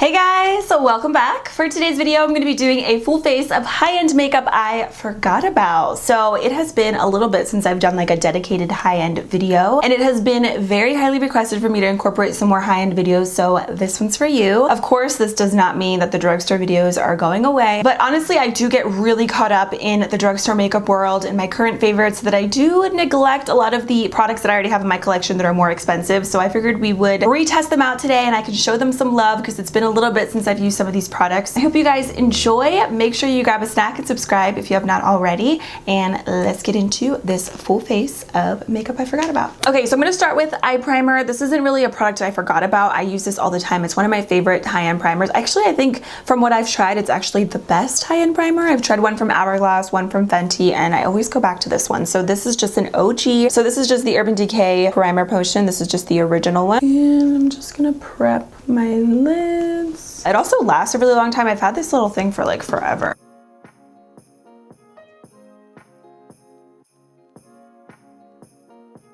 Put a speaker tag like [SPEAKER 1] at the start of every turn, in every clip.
[SPEAKER 1] Hey guys, so welcome back. For today's video, I'm going to be doing a full face of high-end makeup I forgot about. So it has been a little bit since I've done like a dedicated high-end video, and it has been very highly requested for me to incorporate some more high-end videos, so this one's for you. Of course, this does not mean that the drugstore videos are going away, but honestly, I do get really caught up in the drugstore makeup world and my current favorites that I do neglect a lot of the products that I already have in my collection that are more expensive, so I figured we would retest them out today and I can show them some love because it's been a little bit since I've used some of these products. I hope you guys enjoy. Make sure you grab a snack and subscribe if you have not already, and let's get into this full face of makeup I forgot about. Okay, so I'm gonna start with eye primer. This isn't really a product I forgot about. I use this all the time. It's one of my favorite high-end primers. Actually, I think from what I've tried, it's actually the best high-end primer. I've tried one from Hourglass, one from Fenty, and I always go back to this one. So this is just an OG. So this is just the Urban Decay Primer Potion. This is just the original one. And I'm just gonna prep my lids. It also lasts a really long time. I've had this little thing for like forever.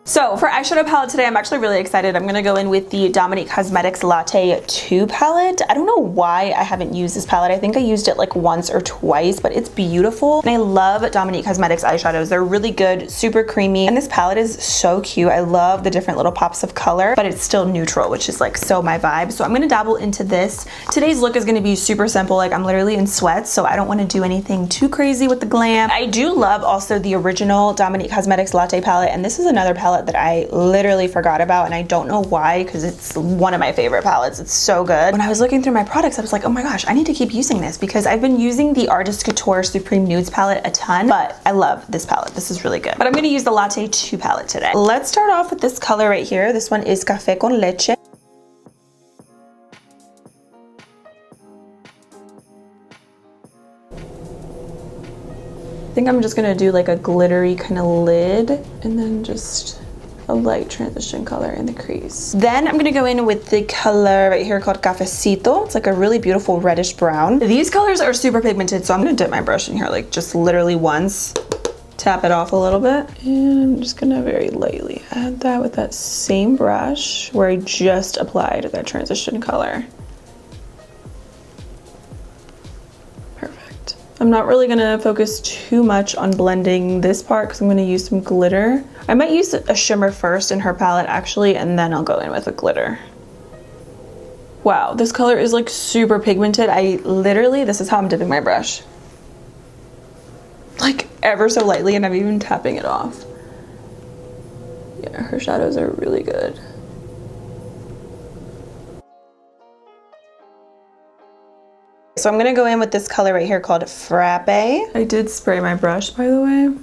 [SPEAKER 1] So for eyeshadow palette today, I'm actually really excited. I'm gonna go in with the Dominique Cosmetics Latte 2 palette. I don't know why I haven't used this palette. I think I used it like once or twice, but it's beautiful. And I love Dominique Cosmetics eyeshadows. They're really good, super creamy. And this palette is so cute. I love the different little pops of color, but it's still neutral, which is like so my vibe. So I'm gonna dabble into this. Today's look is gonna be super simple. Like I'm literally in sweats, so I don't wanna do anything too crazy with the glam. I do love also the original Dominique Cosmetics Latte palette, and this is another palette that I literally forgot about, and I don't know why, because it's one of my favorite palettes. It's so good. When I was looking through my products, I was like, oh my gosh, I need to keep using this because I've been using the Artist Couture Supreme Nudes palette a ton, but I love this palette. This is really good. But I'm gonna use the Latte 2 palette today. Let's start off with this color right here. This one is Café con Leche. I think I'm just gonna do like a glittery kind of lid and then just a light transition color in the crease. Then I'm gonna go in with the color right here called Cafecito. It's like a really beautiful reddish brown. These colors are super pigmented, so I'm gonna dip my brush in here like just literally once, tap it off a little bit, and I'm just gonna very lightly add that with that same brush where I just applied that transition color. I'm not really gonna focus too much on blending this part because I'm gonna use some glitter. I might use a shimmer first in her palette actually, and then I'll go in with a glitter. Wow, this color is like super pigmented. This is how I'm dipping my brush. Like ever so lightly, and I'm even tapping it off. Yeah, her shadows are really good. So I'm gonna go in with this color right here called Frappe. I did spray my brush, by the way.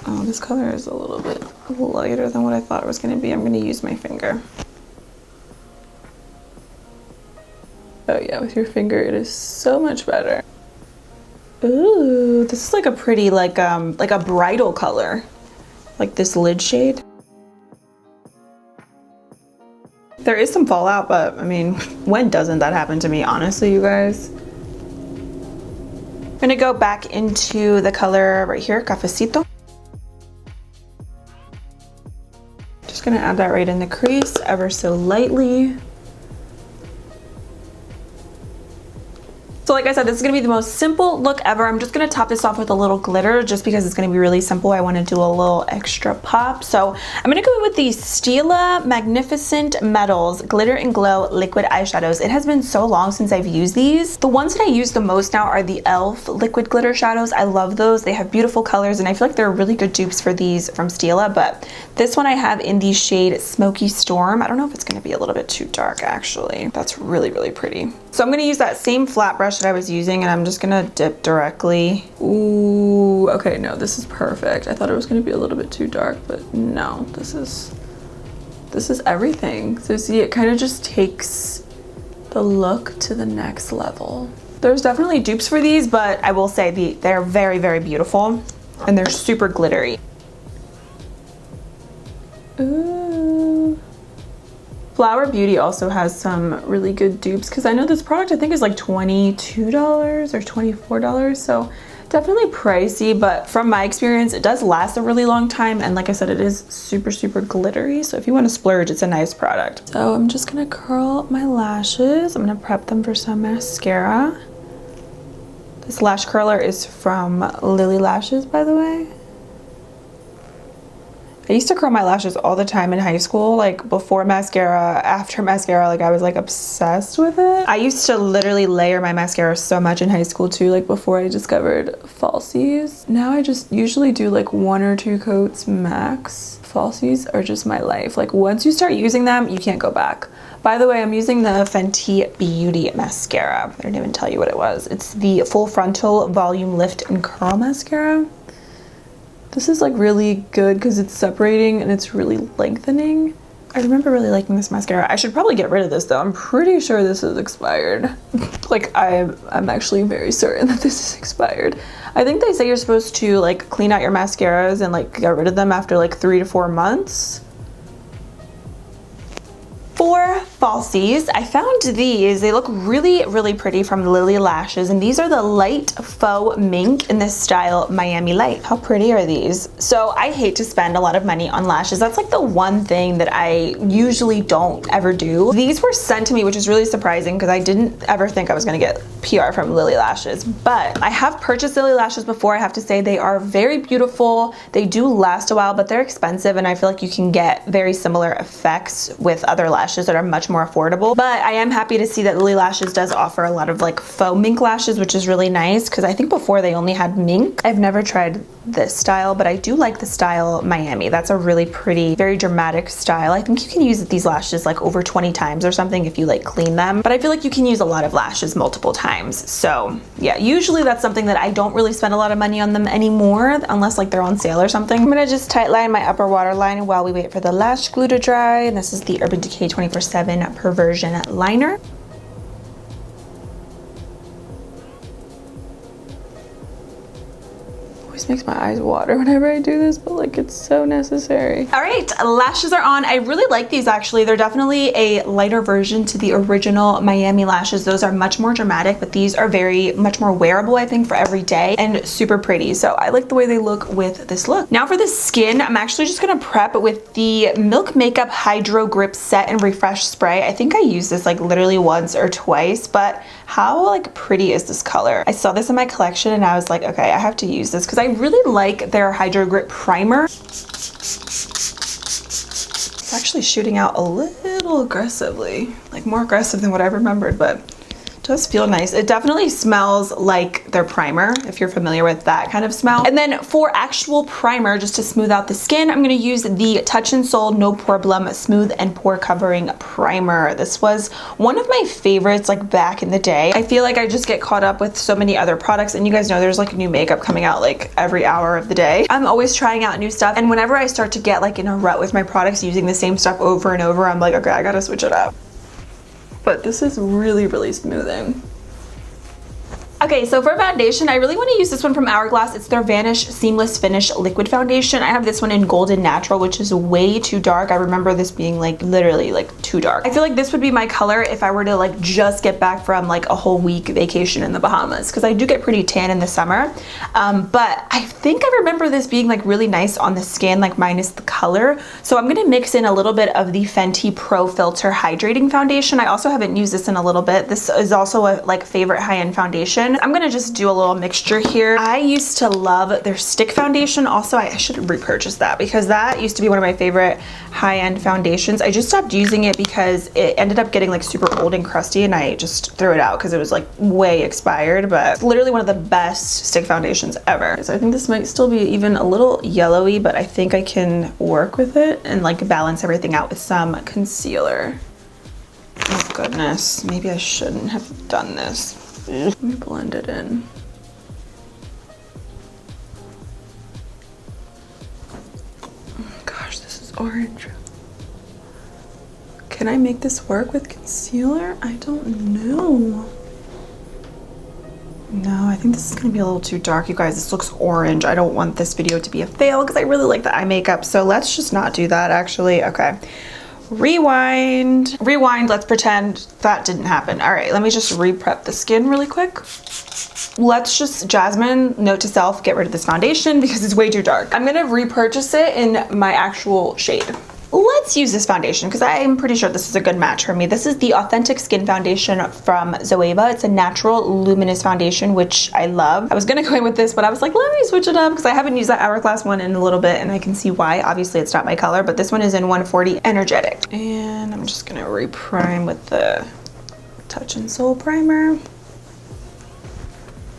[SPEAKER 1] Oh, this color is a little bit lighter than what I thought it was gonna be. I'm gonna use my finger. Oh yeah, with your finger it is so much better. Ooh, this is like a pretty, like a bridal color. Like this lid shade. There is some fallout, but I mean, when doesn't that happen to me, honestly, you guys? I'm gonna go back into the color right here, Cafecito. Just gonna add that right in the crease, ever so lightly. So like I said, this is gonna be the most simple look ever. I'm just gonna top this off with a little glitter just because it's gonna be really simple. I wanna do a little extra pop. So I'm gonna go in with the Stila Magnificent Metals Glitter and Glow Liquid Eyeshadows. It has been so long since I've used these. The ones that I use the most now are the e.l.f. liquid glitter shadows. I love those. They have beautiful colors, and I feel like they're really good dupes for these from Stila, but this one I have in the shade Smoky Storm. I don't know if it's gonna be a little bit too dark, actually. That's really, really pretty. So I'm gonna use that same flat brush that I was using, and I'm just gonna dip directly. Ooh, okay, no, this is perfect. I thought it was gonna be a little bit too dark, but no, this is everything. So see, it kind of just takes the look to the next level. There's definitely dupes for these, but I will say they're very, very beautiful, and they're super glittery. Ooh. Flower Beauty also has some really good dupes because I know this product I think is like $22 or $24, so Definitely pricey, but from my experience, it does last a really long time. And like I said, it is super, super glittery. So if you want to splurge, it's a nice product. So I'm just gonna curl my lashes. I'm gonna prep them for some mascara. This lash curler is from Lily Lashes, by the way. I used to curl my lashes all the time in high school, like before mascara, after mascara, like I was like obsessed with it. I used to literally layer my mascara so much in high school too, like before I discovered falsies. Now I just usually do like 1 or 2 coats max. Falsies are just my life. Like once you start using them, you can't go back. By the way, I'm using the Fenty Beauty mascara. I didn't even tell you what it was. It's the Full Frontal Volume Lift and Curl Mascara. This is like really good because it's separating and it's really lengthening. I remember really liking this mascara. I should probably get rid of this though. I'm pretty sure this is expired. Like I'm actually very certain that this is expired. I think they say you're supposed to like clean out your mascaras and like get rid of them after like 3 to 4 months. For falsies, I found these. They look really, really pretty from Lily Lashes, and these are the Lite Faux Mink in this style Miami Light. How pretty are these? So I hate to spend a lot of money on lashes. That's like the one thing that I usually don't ever do. These were sent to me, which is really surprising because I didn't ever think I was gonna get PR from Lily Lashes, but I have purchased Lily Lashes before. I have to say they are very beautiful. They do last a while, but they're expensive, and I feel like you can get very similar effects with other lashes that are much more affordable. But I am happy to see that Lily Lashes does offer a lot of like faux mink lashes, which is really nice because I think before they only had mink. I've never tried this style, but I do like the style Miami. That's a really pretty, very dramatic style. I think you can use these lashes like over 20 times or something if you like clean them, but I feel like you can use a lot of lashes multiple times. So yeah, usually that's something that I don't really spend a lot of money on them anymore unless like they're on sale or something. I'm gonna just tight line my upper waterline while we wait for the lash glue to dry, and this is the Urban Decay 24/7 Perversion liner. Always makes my eyes water whenever I do this, but like it's so necessary. All right, lashes are on. I really like these actually. They're definitely a lighter version to the original Miami lashes. Those are much more dramatic, but these are very much more wearable, I think, for every day and super pretty. So I like the way they look with this look. Now for the skin, I'm actually just gonna prep with the Milk Makeup Hydro Grip Set and Refresh Spray. I think I used this like literally once or twice, but how like pretty is this color? I saw this in my collection and I was like, okay, I have to use this because I really like their Hydro Grip Primer. It's actually shooting out a little aggressively, like more aggressive than what I remembered, but it does feel nice. It definitely smells like their primer, if you're familiar with that kind of smell. And then for actual primer, just to smooth out the skin, I'm gonna use the Touch in Sol No Problem Smooth and Pore Covering Primer. This was one of my favorites like back in the day. I feel like I just get caught up with so many other products, and you guys know there's like new makeup coming out like every hour of the day. I'm always trying out new stuff, and whenever I start to get like in a rut with my products using the same stuff over and over, I'm like, okay, I gotta switch it up. But this is really, really smoothing. Okay, so for foundation, I really want to use this one from Hourglass. It's their Vanish Seamless Finish Liquid Foundation. I have this one in Golden Natural, which is way too dark. I remember this being like literally like too dark. I feel like this would be my color if I were to like just get back from like a whole week vacation in the Bahamas, because I do get pretty tan in the summer. But I think I remember this being like really nice on the skin, like minus the color. So I'm gonna mix in a little bit of the Fenty Pro Filter Hydrating Foundation. I also haven't used this in a little bit. This is also a like favorite high-end foundation. I'm gonna just do a little mixture here. I used to love their stick foundation. Also, I should repurchase that because that used to be one of my favorite high-end foundations. I just stopped using it because it ended up getting like super old and crusty, and I just threw it out because it was like way expired, but it's literally one of the best stick foundations ever. So I think this might still be even a little yellowy, but I think I can work with it and like balance everything out with some concealer. Oh goodness, maybe I shouldn't have done this. Let me blend it in. Oh gosh, this is orange. Can I make this work with concealer? I don't know. No, I think this is gonna be a little too dark, you guys. This looks orange. I don't want this video to be a fail because I really like the eye makeup, so let's just not do that actually. Okay. Rewind. Rewind, let's pretend that didn't happen. All right, let me just re-prep the skin really quick. Let's just, Jasmine, note to self, get rid of this foundation because it's way too dark. I'm gonna repurchase it in my actual shade. Let's use this foundation because I'm pretty sure this is a good match for me. This is the Authentic Skin Foundation from Zoeva. It's a natural luminous foundation, which I love. I was gonna go in with this, but I was like, let me switch it up because I haven't used that Hourglass one in a little bit and I can see why. Obviously it's not my color, but this one is in 140 Energetic. And I'm just gonna re-prime with the Touch and Soul Primer.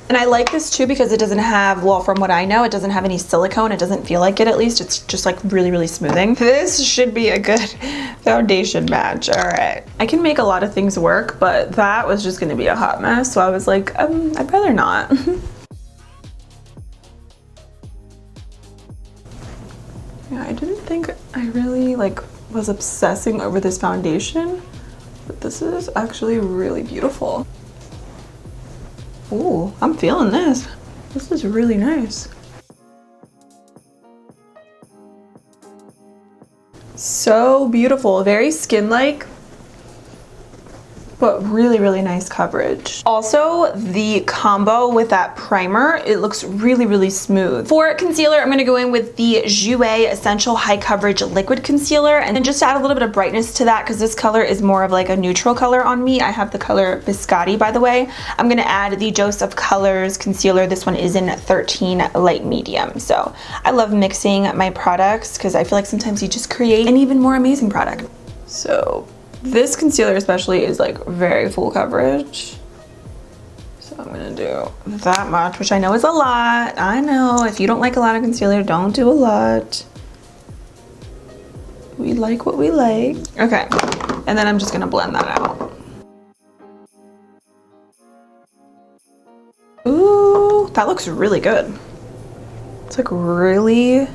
[SPEAKER 1] And I like this too because it doesn't have, well, from what I know, it doesn't have any silicone. It doesn't feel like it, at least. It's just like really, really smoothing. This should be a good foundation match. All right. I can make a lot of things work, but that was just gonna be a hot mess. So I was like, I'd rather not. Yeah, I didn't think I really like was obsessing over this foundation, but this is actually really beautiful. Ooh, I'm feeling this. This is really nice. So beautiful, very skin-like, but really, really nice coverage. Also, the combo with that primer, it looks really, really smooth. For concealer, I'm gonna go in with the Jouer Essential High Coverage Liquid Concealer, and then just add a little bit of brightness to that because this color is more of like a neutral color on me. I have the color Biscotti, by the way. I'm gonna add the Dose of Colors Concealer. This one is in 13 Light Medium. So I love mixing my products because I feel like sometimes you just create an even more amazing product. So this concealer especially is like very full coverage. So I'm gonna do that much, which I know is a lot. I know, if you don't like a lot of concealer, don't do a lot. We like what we like. Okay, and then I'm just gonna blend that out. Ooh, that looks really good. It's like really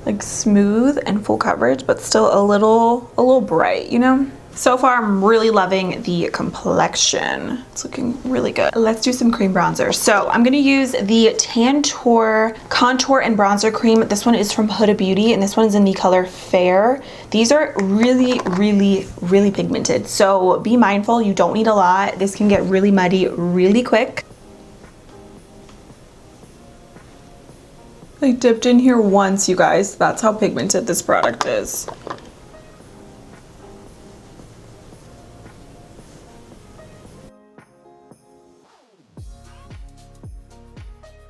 [SPEAKER 1] like smooth and full coverage, but still a little bright, you know? So far, I'm really loving the complexion. It's looking really good. Let's do some cream bronzer. So I'm gonna use the Tantour Contour and Bronzer Cream. This one is from Huda Beauty, and this one is in the color Fair. These are really, really, really pigmented. So be mindful, you don't need a lot. This can get really muddy really quick. I dipped in here once, you guys. That's how pigmented this product is.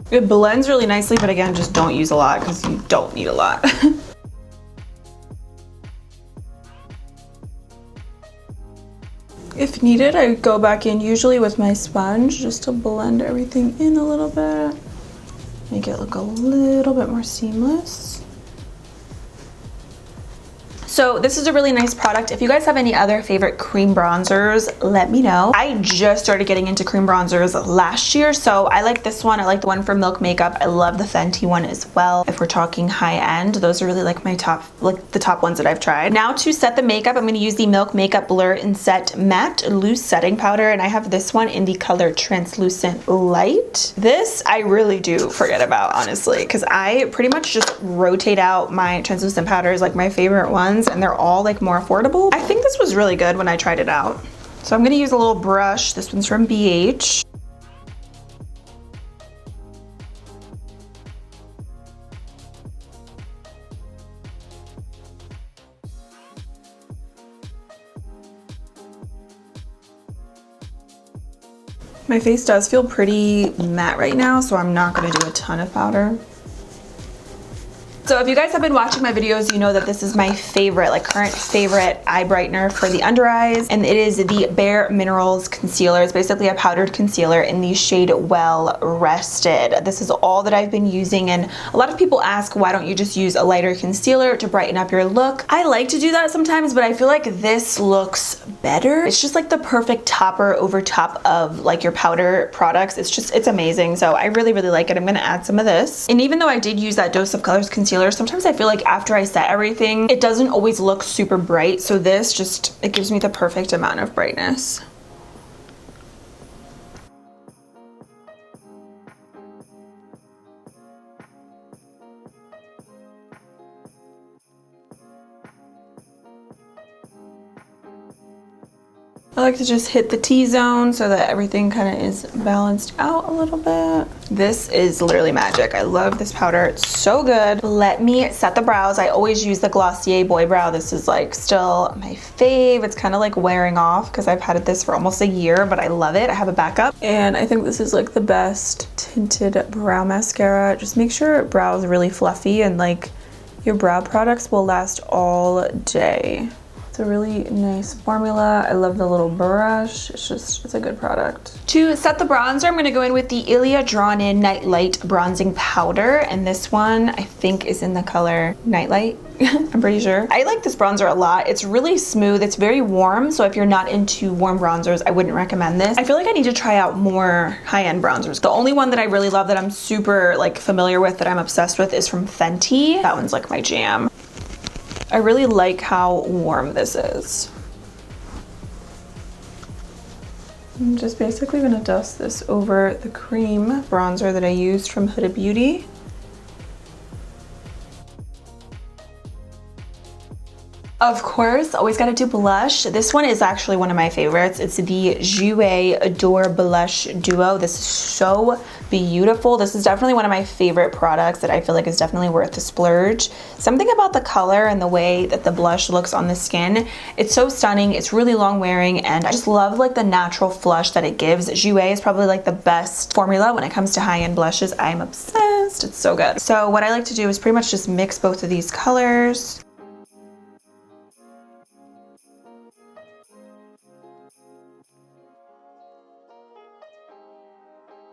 [SPEAKER 1] It blends really nicely, but again, just don't use a lot because you don't need a lot. If needed, I go back in usually with my sponge just to blend everything in a little bit. Make it look a little bit more seamless. So this is a really nice product. If you guys have any other favorite cream bronzers, let me know. I just started getting into cream bronzers last year, so I like this one. I like the one from Milk Makeup. I love the Fenty one as well. If we're talking high end, those are really like my top, like the top ones that I've tried. Now to set the makeup, I'm gonna use the Milk Makeup Blur and Set Matte Loose Setting Powder, and I have this one in the color Translucent Light. This I really do forget about, honestly, because I pretty much just rotate out my translucent powders, like my favorite ones, and they're all like more affordable. I think this was really good when I tried it out. So I'm gonna use a little brush. This one's from BH. My face does feel pretty matte right now, so I'm not gonna do a ton of powder. So if you guys have been watching my videos, you know that this is my favorite, like current favorite eye brightener for the under eyes, and it is the Bare Minerals Concealer. It's basically a powdered concealer in the shade Well Rested. This is all that I've been using, and a lot of people ask, why don't you just use a lighter concealer to brighten up your look? I like to do that sometimes, but I feel like this looks better. It's just like the perfect topper over top of like your powder products. It's amazing. So I really, really like it. I'm gonna add some of this. And even though I did use that Dose of Colors concealer, sometimes I feel like after I set everything, it doesn't always look super bright. So this just, it gives me the perfect amount of brightness. I like to just hit the T-zone so that everything kind of is balanced out a little bit. This is literally magic. I love this powder. It's so good. Let me set the brows. I always use the Glossier Boy Brow. This is like still my fave. It's kind of like wearing off because I've had this for almost a year, but I love it. I have a backup. And I think this is like the best tinted brow mascara. Just make sure your brow is really fluffy and like your brow products will last all day. It's a really nice formula. I love the little brush. It's a good product. To set the bronzer, I'm gonna go in with the ILIA Drawn In Nightlight Bronzing Powder. And this one, I think, is in the color Nightlight. I'm pretty sure. I like this bronzer a lot. It's really smooth. It's very warm. So if you're not into warm bronzers, I wouldn't recommend this. I feel like I need to try out more high-end bronzers. The only one that I really love that I'm super like familiar with, that I'm obsessed with, is from Fenty. That one's like my jam. I really like how warm this is. I'm just basically gonna dust this over the cream bronzer that I used from Huda Beauty. Of course, always gotta do blush. This one is actually one of my favorites. It's the Jouer Adore Blush Duo. This is so beautiful. This is definitely one of my favorite products that I feel like is definitely worth the splurge. Something about the color and the way that the blush looks on the skin, it's so stunning. It's really long wearing, and I just love like the natural flush that it gives. Jouer is probably like the best formula when it comes to high-end blushes. I'm obsessed. It's so good. So what I like to do is pretty much just mix both of these colors.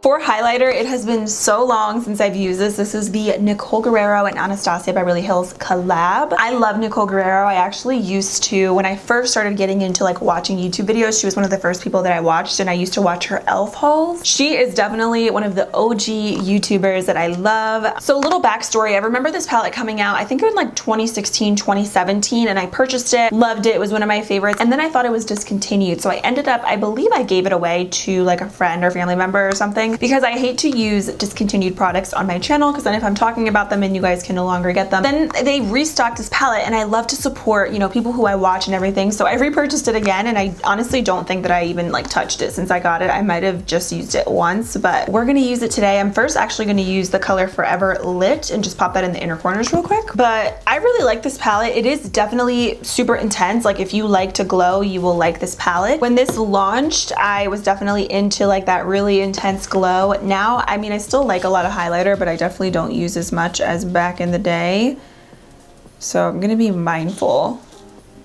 [SPEAKER 1] For highlighter, it has been so long since I've used this. This is the Nicole Guerriero and Anastasia Beverly Hills collab. I love Nicole Guerriero. I actually used to, when I first started getting into like watching YouTube videos, she was one of the first people that I watched, and I used to watch her e.l.f. hauls. She is definitely one of the OG YouTubers that I love. So a little backstory, I remember this palette coming out, I think it was like 2016, 2017, and I purchased it, loved it, it was one of my favorites, and then I thought it was discontinued. So I ended up, I believe I gave it away to like a friend or family member or something, because I hate to use discontinued products on my channel, because then if I'm talking about them and you guys can no longer get them, then they restocked this palette, and I love to support, you know, people who I watch and everything. So I repurchased it again, and I honestly don't think that I even like touched it since I got it. I might have just used it once, but we're gonna use it today. I'm first actually gonna use the color Forever Lit and just pop that in the inner corners real quick. But I really like this palette. It is definitely super intense. Like if you like to glow, you will like this palette. When this launched, I was definitely into like that really intense glow. Now, I mean, I still like a lot of highlighter, but I definitely don't use as much as back in the day. So I'm gonna be mindful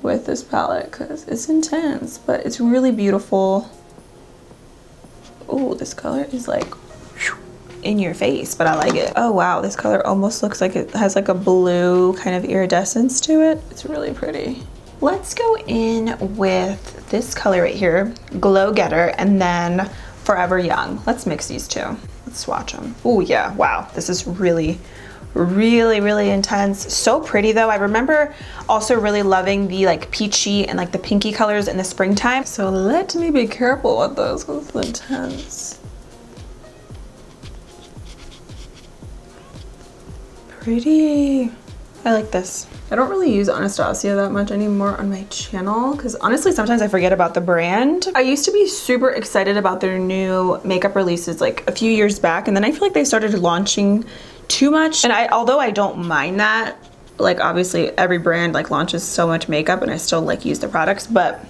[SPEAKER 1] with this palette because it's intense, but it's really beautiful. Oh, this color is like in your face, but I like it. Oh wow, this color almost looks like it has like a blue kind of iridescence to it. It's really pretty. Let's go in with this color right here, Glow Getter, and then Forever Young. Let's mix these two. Let's swatch them. Oh yeah, wow. This is really intense. So pretty though. I remember also really loving the like peachy and like the pinky colors in the springtime. So let me be careful with those because it's intense. Pretty. I like this. I don't really use Anastasia that much anymore on my channel because honestly sometimes I forget about the brand. I used to be super excited about their new makeup releases like a few years back, and then I feel like they started launching too much, and although I don't mind that, like obviously every brand like launches so much makeup and I still like use the products, but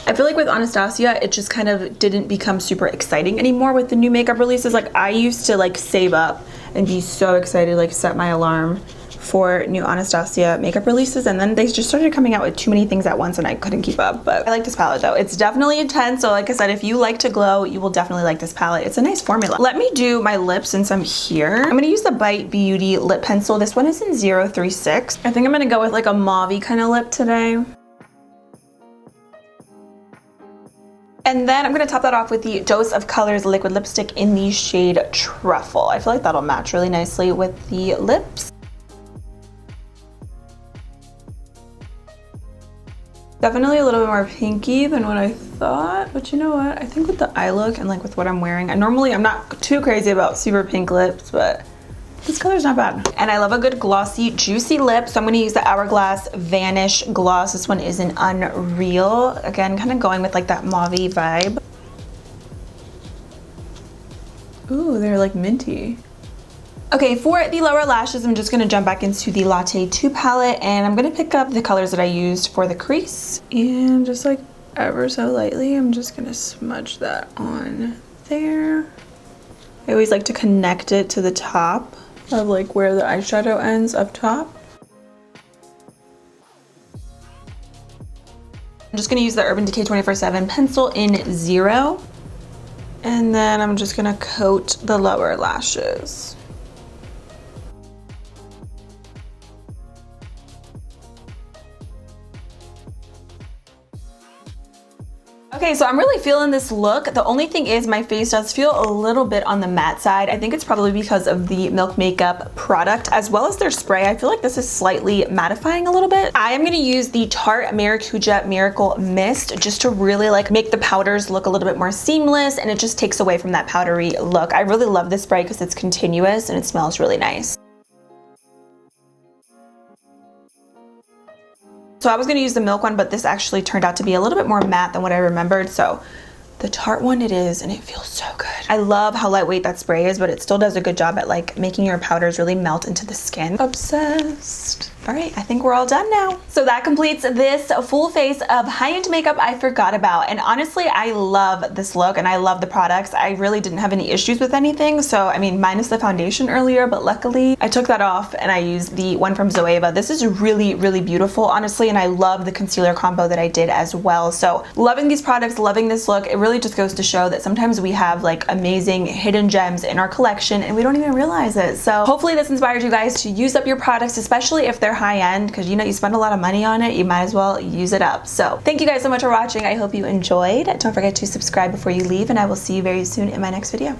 [SPEAKER 1] I feel like with Anastasia it just kind of didn't become super exciting anymore with the new makeup releases. Like I used to like save up and be so excited, like set my alarm for new Anastasia makeup releases, and then they just started coming out with too many things at once and I couldn't keep up. But I like this palette though. It's definitely intense, so like I said, if you like to glow, you will definitely like this palette. It's a nice formula. Let me do my lips since I'm here. I'm gonna use the Bite Beauty lip pencil. This one is in 036. I think I'm gonna go with like a mauve-y kind of lip today. And then I'm gonna top that off with the Dose of Colors liquid lipstick in the shade Truffle. I feel like that'll match really nicely with the lips. Definitely a little bit more pinky than what I thought, but you know what? I think with the eye look and like with what I'm wearing, I'm not too crazy about super pink lips, but This color's not bad. And I love a good glossy, juicy lip, so I'm gonna use the Hourglass Vanish Gloss. This one is an Unreal. Again, kind of going with like that mauve-y vibe. Ooh, they're like minty. Okay, for the lower lashes, I'm just gonna jump back into the Latte 2 palette, and I'm gonna pick up the colors that I used for the crease. And just like ever so lightly, I'm just gonna smudge that on there. I always like to connect it to the top of like where the eyeshadow ends up top. I'm just gonna use the Urban Decay 24/7 pencil in 0. And then I'm just gonna coat the lower lashes. Okay, so I'm really feeling this look. The only thing is my face does feel a little bit on the matte side. I think it's probably because of the Milk Makeup product as well as their spray. I feel like this is slightly mattifying a little bit. I am gonna use the Tarte Maracuja Miracle Mist just to really like make the powders look a little bit more seamless, and it just takes away from that powdery look. I really love this spray because it's continuous and it smells really nice. So I was gonna use the Milk one, but this actually turned out to be a little bit more matte than what I remembered. So the Tarte one it is, and it feels so good. I love how lightweight that spray is, but it still does a good job at like making your powders really melt into the skin. Obsessed. All right, I think we're all done now. So that completes this full face of high-end makeup I forgot about. And honestly, I love this look and I love the products. I really didn't have any issues with anything. So, I mean, minus the foundation earlier, but luckily I took that off and I used the one from Zoeva. This is really, really beautiful, honestly. And I love the concealer combo that I did as well. So loving these products, loving this look. It really just goes to show that sometimes we have like amazing hidden gems in our collection and we don't even realize it. So hopefully this inspired you guys to use up your products, especially if they're high-end, because you know you spend a lot of money on it, you might as well use it up. So thank you guys so much for watching. I hope you enjoyed. Don't forget to subscribe before you leave, and I will see you very soon in my next video.